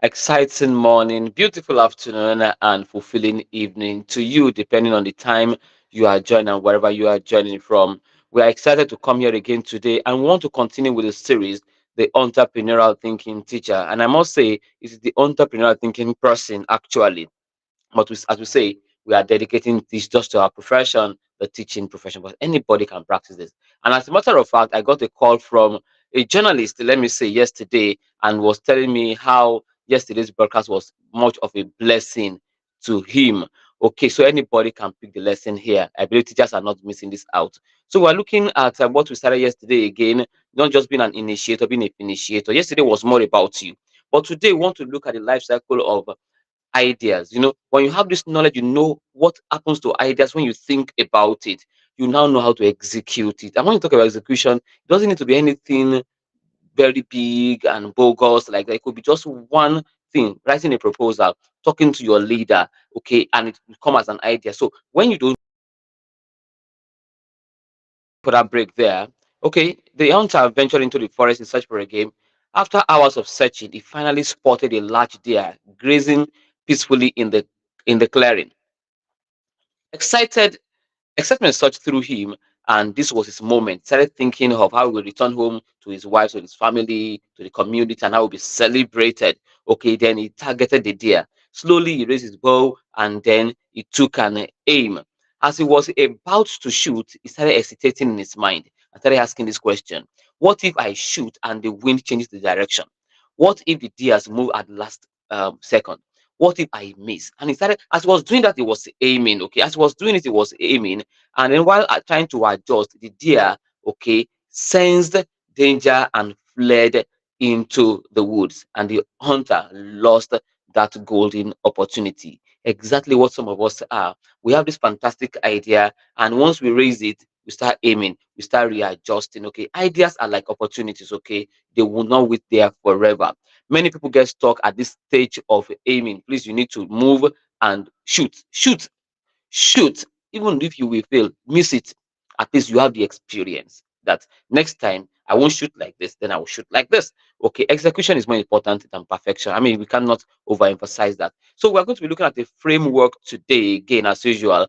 Exciting morning, beautiful afternoon, and fulfilling evening to you, depending on the time you are joining, wherever you are joining from. We are excited to come here again today and we want to continue with the series, The Entrepreneurial Thinking Teacher. And I must say, it's the entrepreneurial thinking person actually. But as we say, we are dedicating this just to our profession, the teaching profession, but anybody can practice this. And as a matter of fact, I got a call from a journalist, let me say, yesterday, and was telling me how yesterday's broadcast was much of a blessing to him. Okay, so anybody can pick the lesson here. I believe teachers are not missing this out. So we're looking at what we started yesterday again, not just being an initiator, being a initiator. Yesterday was more about you. But today, we want to look at the life cycle of ideas. When you have this knowledge, you know what happens to ideas when you think about it. You now know how to execute it. And when you talk about execution, it doesn't need to be anything very big and bogus like that. It could be just one thing, writing a proposal, talking to your leader, okay, and it will come as an idea. So when you don't put that break there, okay, the hunter ventured into the forest in search for a game. After hours of searching, he finally spotted a large deer grazing peacefully in the clearing. Excited Excitement surged through him, and this was his moment. He started thinking of how he will return home to his wife, to his family, to the community, and how he will be celebrated. Okay, then he targeted the deer. Slowly, he raised his bow and then he took an aim. As he was about to shoot, he started hesitating in his mind and started asking this question: what if I shoot and the wind changes the direction? What if the deers move at the last second? What if I miss? And he started, as he was doing that, he was aiming. Okay, as he was doing it, he was aiming. And then while trying to adjust, the deer, okay, sensed danger and fled into the woods. And the hunter lost that golden opportunity. Exactly what some of us are. We have this fantastic idea, and once we raise it, we start aiming, we start readjusting. Okay, ideas are like opportunities. Okay, they will not wait there forever. Many people get stuck at this stage of aiming. Please, you need to move and shoot, shoot, shoot. Even if you will fail, miss it. At least you have the experience that next time I won't shoot like this, then I will shoot like this. Okay, execution is more important than perfection. I mean, we cannot overemphasize that. So we're going to be looking at a framework today, again, as usual,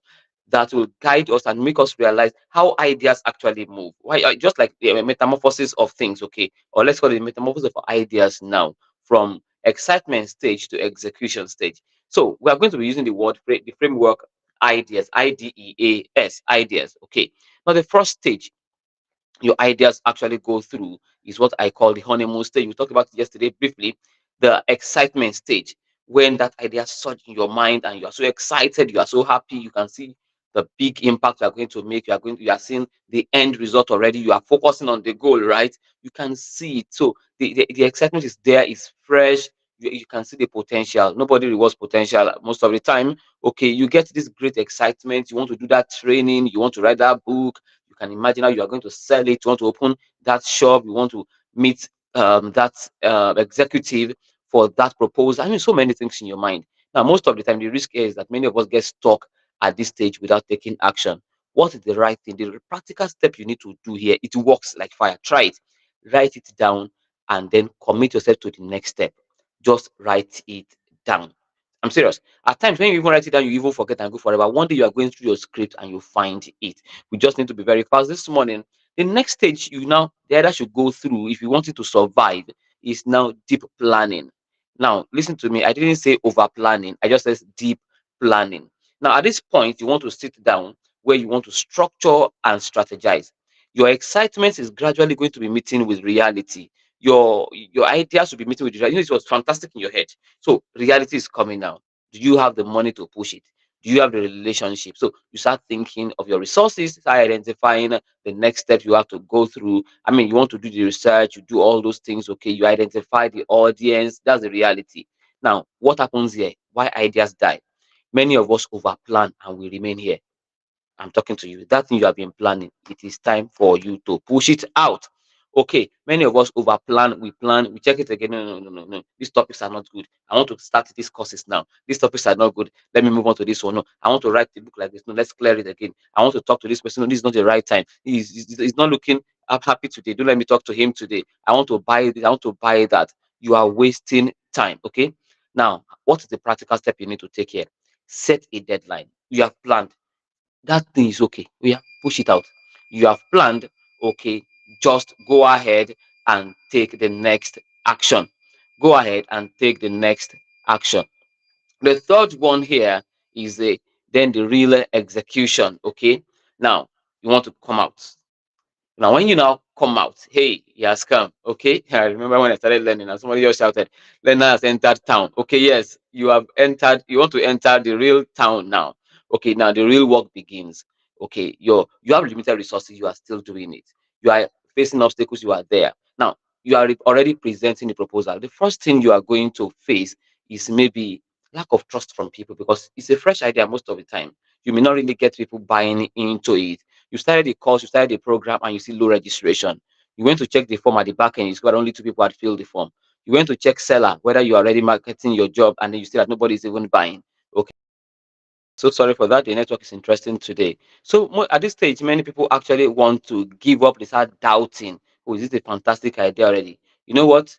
that will guide us and make us realize how ideas actually move. Why, just like the metamorphosis of things, okay, or let's call it metamorphosis of ideas now, from excitement stage to execution stage. So we are going to be using the framework ideas, IDEAS, ideas. Okay. Now, the first stage your ideas actually go through is what I call the honeymoon stage. We talked about it yesterday briefly, the excitement stage, when that idea surge in your mind and you are so excited, you are so happy, you can see the big impact you are going to make. You are seeing the end result already. You are focusing on the goal, right? You can see it. So the excitement is there, is fresh. You can see the potential. Nobody rewards potential most of the time. Okay, you get this great excitement. You want to do that training, you want to write that book, you can imagine how you are going to sell it. You want to open that shop. You want to meet that executive for that proposal. I mean, so many things in your mind. Now, most of the time, the risk is that many of us get stuck at this stage without taking action. What is the right thing? The practical step you need to do here, it works like fire. Try it, write it down, and then commit yourself to the next step. Just write it down. I'm serious. At times, when you even write it down, you even forget and go forever. One day you are going through your script and you find it. We just need to be very fast. This morning, the next stage the other should go through if you want it to survive is now deep planning. Now, listen to me. I didn't say over planning. I just said deep planning. Now, at this point, you want to sit down where you want to structure and strategize. Your excitement is gradually going to be meeting with reality. Your ideas will be meeting with reality. It was fantastic in your head. So reality is coming now. Do you have the money to push it? Do you have the relationship? So you start thinking of your resources, start identifying the next step you have to go through. I mean, you want to do the research, you do all those things. Okay, you identify the audience. That's the reality. Now, what happens here? Why ideas die? Many of us overplan and we remain here. I'm talking to you. That thing you have been planning, it is time for you to push it out. Okay, many of us over plan, we check it again. No, no, no, no, no. These topics are not good. I want to start these courses now. These topics are not good. Let me move on to this one. No, I want to write the book like this. No, let's clear it again. I want to talk to this person. No, this is not the right time. He's not looking happy today. Don't let me talk to him today. I want to buy this. I want to buy that. You are wasting time. Okay. Now, what is the practical step you need to take here? Set a deadline. You have planned. That thing is okay. Yeah, push it out. You have planned. Okay. Just go ahead and take the next action. Go ahead and take the next action. The third one here is the real execution. Okay. Now, you want to come out. Now, when you now come out, hey, he has come. Okay. I remember when I started learning and somebody just shouted, Learner has entered town. Okay. Yes, you have entered. You want to enter the real town now. Okay. Now the real work begins. Okay. You have limited resources. You are still doing it. You are facing obstacles. You are there. Now, you are already presenting the proposal. The first thing you are going to face is maybe lack of trust from people because it's a fresh idea most of the time. You may not really get people buying into it. You started the course, you started the program, and you see low registration. You went to check the form at the back end, you see that only two people had filled the form. You went to check seller, whether you are already marketing your job, and then you see that nobody is even buying. Okay. So sorry for that. The network is interesting today. So at this stage, many people actually want to give up. They start doubting. Oh, is this a fantastic idea already? You know what?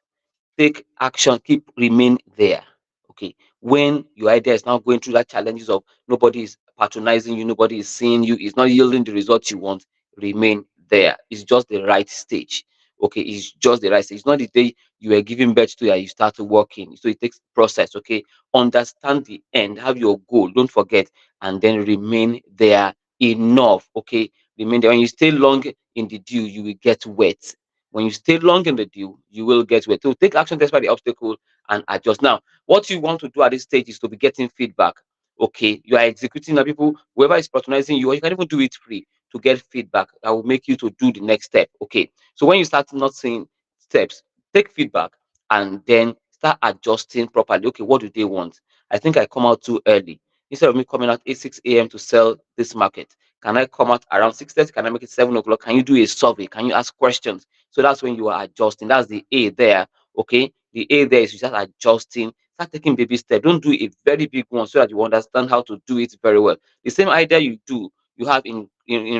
Take action, keep remain there. Okay. When your idea is now going through that challenges of nobody is patronizing you, nobody is seeing you, it's not yielding the results you want, remain there. It's just the right stage. Okay, it's just the right stage. It's not the day you were giving birth to that you start working. So it takes process. Okay. Understand the end, have your goal, don't forget, and then remain there enough. Okay. Remain there. When you stay long in the dew, you will get wet. When you stay long in the deal, you will get wet. So take action despite the obstacle and adjust. Now, what you want to do at this stage is to be getting feedback. Okay, you are executing now. People, whoever is patronizing you, or you can even do it free to get feedback that will make you to do the next step. Okay, so when you start not seeing steps, take feedback and then start adjusting properly. Okay, what do they want? I think I come out too early. Instead of me coming out 8 6 a.m. to sell this market, can I come out around 6:30? Can I make it 7 o'clock? Can you do a survey? Can you ask questions? So that's when you are adjusting. That's the A there. Okay. The A there is you start adjusting, start taking baby steps. Don't do a very big one so that you understand how to do it very well. The same idea you have in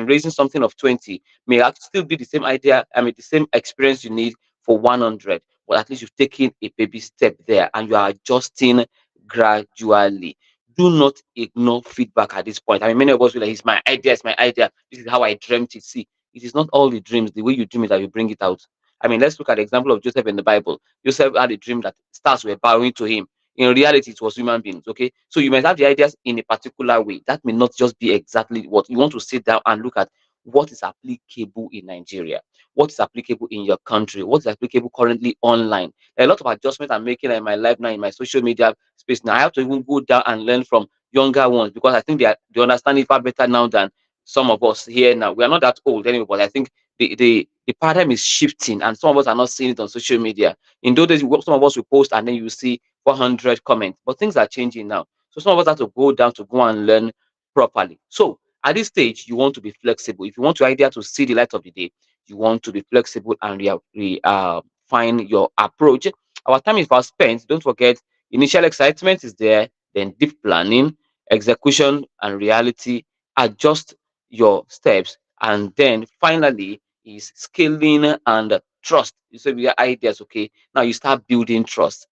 raising something of 20 may still be the same idea. I mean, the same experience you need for 100, but at least you've taken a baby step there and you are adjusting gradually. Do not ignore feedback at this point. I mean, many of us will like, it's my idea, it's my idea. This is how I dreamt it. See, it is not all the dreams, the way you dream it that you bring it out. I mean, let's look at the example of Joseph in the Bible. Joseph had a dream that stars were bowing to him. In reality, it was human beings. Okay, so you might have the ideas in a particular way. That may not just be exactly what you want to sit down and look at. What is applicable in Nigeria? What is applicable in your country? What is applicable currently online? There are a lot of adjustments I'm making in my life now in my social media space. Now I have to even go down and learn from younger ones because I think they understand it far better now than some of us here now. We are not that old anyway, but I think the paradigm is shifting, and some of us are not seeing it on social media. In those days, some of us will post, and then you see 400 comments. But things are changing now, so some of us have to go down to go and learn properly. So at this stage, you want to be flexible. If you want your idea to see the light of the day, you want to be flexible and find your approach. Our time is fast spent. Don't forget, initial excitement is there, then deep planning, execution, and reality. Adjust your steps, and then finally is scaling and trust. You say we are ideas, okay? Now you start building trust.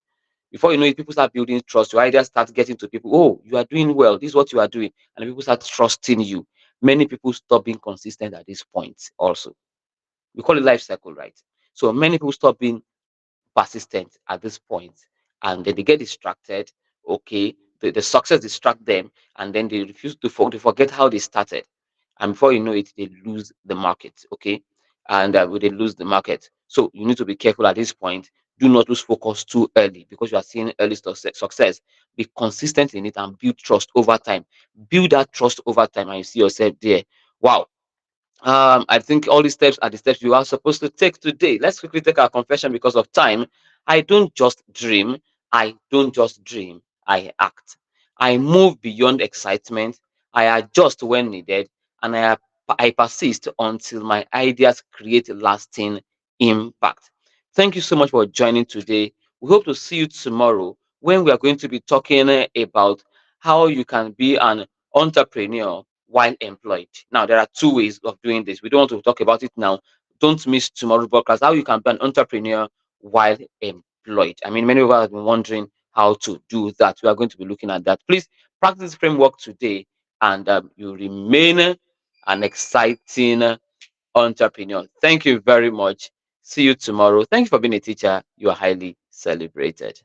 Before you know it, people start building trust. Your ideas start getting to people. Oh, you are doing well. This is what you are doing, and people start trusting you. Many people stop being consistent at this point. Also, we call it life cycle, right? So many people stop being persistent at this point, and then they get distracted. Okay, the success distract them, and then they refuse to they forget how they started, and before you know it, they lose the market. Okay, and they lose the market. So you need to be careful at this point. Do not lose focus too early because you are seeing early success. Be consistent in it and build trust over time. Build that trust over time, and you see yourself there. Wow. I think all these steps are the steps you are supposed to take today. Let's quickly take our confession because of time. I don't just dream. I don't just dream. I act. I move beyond excitement. I adjust when needed, and I persist until my ideas create lasting impact. Thank you so much for joining today. We hope to see you tomorrow when we are going to be talking about how you can be an entrepreneur while employed. Now, there are two ways of doing this. We don't want to talk about it now. Don't miss tomorrow's broadcast. How you can be an entrepreneur while employed. employed. I mean, many of us have been wondering how to do that. We are going to be looking at that. Please practice this framework today, and you remain an exciting entrepreneur. Thank you very much. See you tomorrow. Thank you for being a teacher. You are highly celebrated.